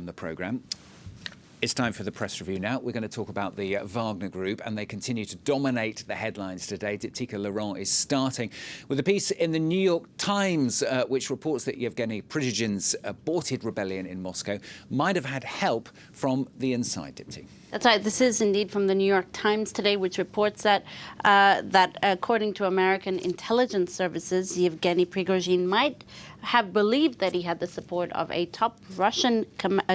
on the programme. It's time for the press review now. We're going to talk about the Wagner Group, and they continue to dominate the headlines today. Diptyka Laurent is starting with a piece in the New York Times, which reports that Yevgeny Prigozhin's aborted rebellion in Moscow might have had help from the inside, Dipty. That's right. This is indeed from the New York Times today, which reports that according to American intelligence services, Yevgeny Prigozhin might have believed that he had the support of a top Russian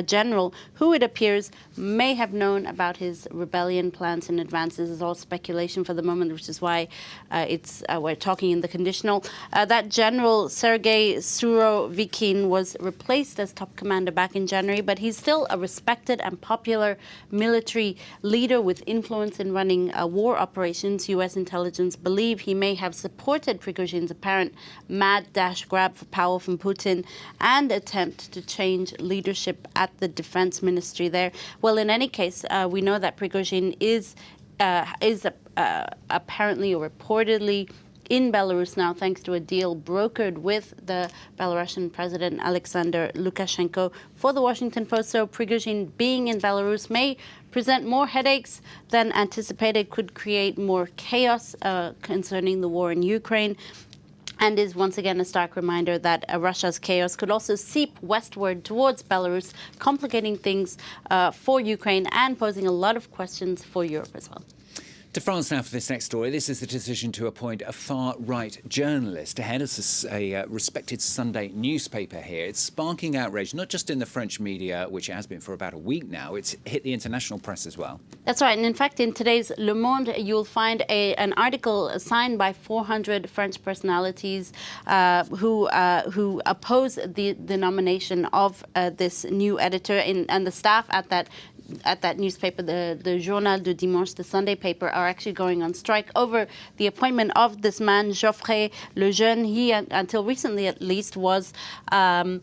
general who, it appears, may have known about his rebellion plans in advance. This is all speculation for the moment, which is why we're talking in the conditional. That general, Sergei Surovikin, was replaced as top commander back in January, but he's still a respected and popular military leader with influence in running war operations. U.S. intelligence believe he may have supported Prigozhin's apparent mad dash grab for power from Putin and attempt to change leadership at the defense ministry there. Well, in any case, we know that Prigozhin is apparently or reportedly in Belarus now, thanks to a deal brokered with the Belarusian President Alexander Lukashenko. For the Washington Post, so Prigozhin being in Belarus may present more headaches than anticipated, could create more chaos concerning the war in Ukraine, and is once again a stark reminder that Russia's chaos could also seep westward towards Belarus, complicating things for Ukraine and posing a lot of questions for Europe as well. To France now for this next story. This is the decision to appoint a far-right journalist ahead of a respected Sunday newspaper here. It's sparking outrage, not just in the French media, which it has been for about a week now. It's hit the international press as well. That's right. And in fact, in today's Le Monde, you'll find an article signed by 400 French personalities who oppose the nomination of this new editor, and the staff at that newspaper, the Journal du Dimanche, the Sunday paper, are actually going on strike over the appointment of this man, Geoffrey Lejeune. He, until recently at least, was editor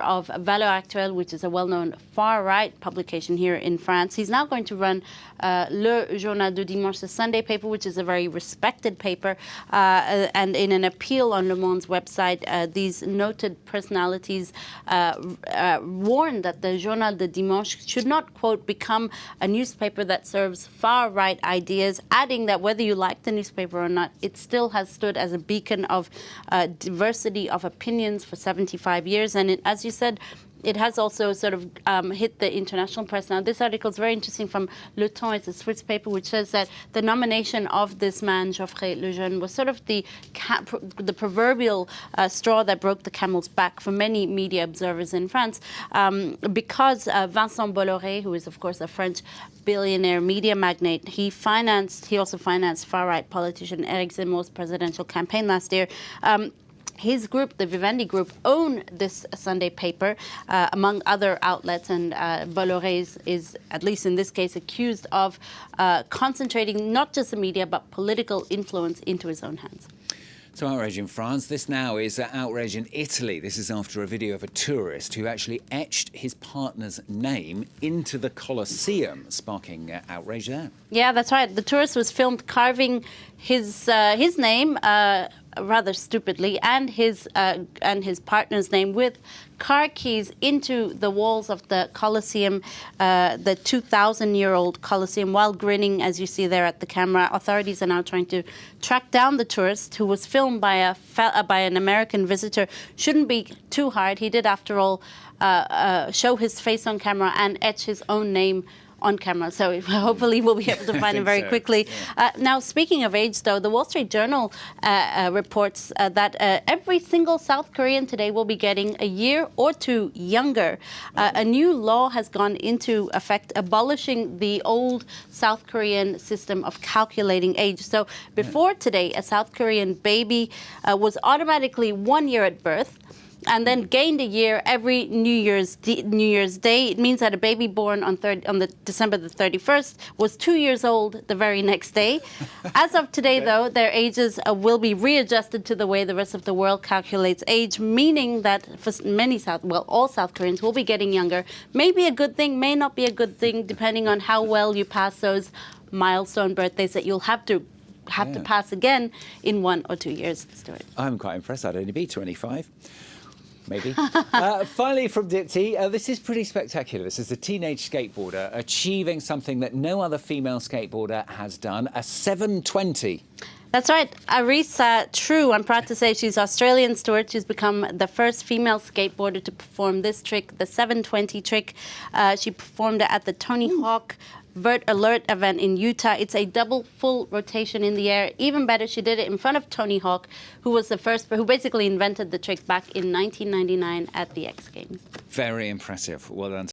of Valeurs Actuelles, which is a well-known far-right publication here in France. He's now going to run Le Journal du Dimanche, the Sunday paper, which is a very respected paper. And in an appeal on Le Monde's website, these noted personalities warned that the Journal du Dimanche should not, quote, become a newspaper that serves far-right ideas, adding that whether you like the newspaper or not, it still has stood as a beacon of diversity of opinions for 75 years. And as you said, it has also sort of hit the international press. Now, this article is very interesting from Le Temps. It's a Swiss paper which says that the nomination of this man, Geoffrey Lejeune, was sort of the proverbial straw that broke the camel's back for many media observers in France, because Vincent Bolloré, who is, of course, a French billionaire media magnate, he also financed far-right politician Éric Zemmour's presidential campaign last year. His group, the Vivendi Group, own this Sunday paper, among other outlets, and Bolloré is, at least in this case, accused of concentrating not just the media, but political influence into his own hands. So outrage in France. This now is outrage in Italy. This is after a video of a tourist who actually etched his partner's name into the Colosseum, sparking outrage there. Yeah, that's right. The tourist was filmed carving his name, rather stupidly, and his partner's name with car keys into the walls of the Colosseum, the 2,000-year-old Colosseum, while grinning, as you see there at the camera. Authorities are now trying to track down the tourist, who was filmed by an American visitor. Shouldn't be too hard. He did, after all, show his face on camera and etch his own name on camera, so hopefully we'll be able to find him very quickly. Now, speaking of age, though, the Wall Street Journal reports that every single South Korean today will be getting a year or two younger. A new law has gone into effect, abolishing the old South Korean system of calculating age. So before today, a South Korean baby was automatically 1 year at birth, and then gained a year every New Year's Day. It means that a baby born on December the 31st was 2 years old the very next day. As of today, though, their ages will be readjusted to the way the rest of the world calculates age, meaning that for all South Koreans will be getting younger. May be a good thing, may not be a good thing, depending on how well you pass those milestone birthdays that you'll have to pass again in 1 or 2 years, Stuart. I'm quite impressed. I'd only be 25. Maybe. Finally, from Dipti, this is pretty spectacular. This is a teenage skateboarder achieving something that no other female skateboarder has done, a 720. That's right. Arisa True, I'm proud to say she's Australian steward. She's become the first female skateboarder to perform this trick, the 720 trick. She performed it at the Tony Hawk Vert Alert event in Utah. It's a double full rotation in the air. Even better, she did it in front of Tony Hawk, who was the first, who basically invented the trick back in 1999 at the X Games. Very impressive. Well done.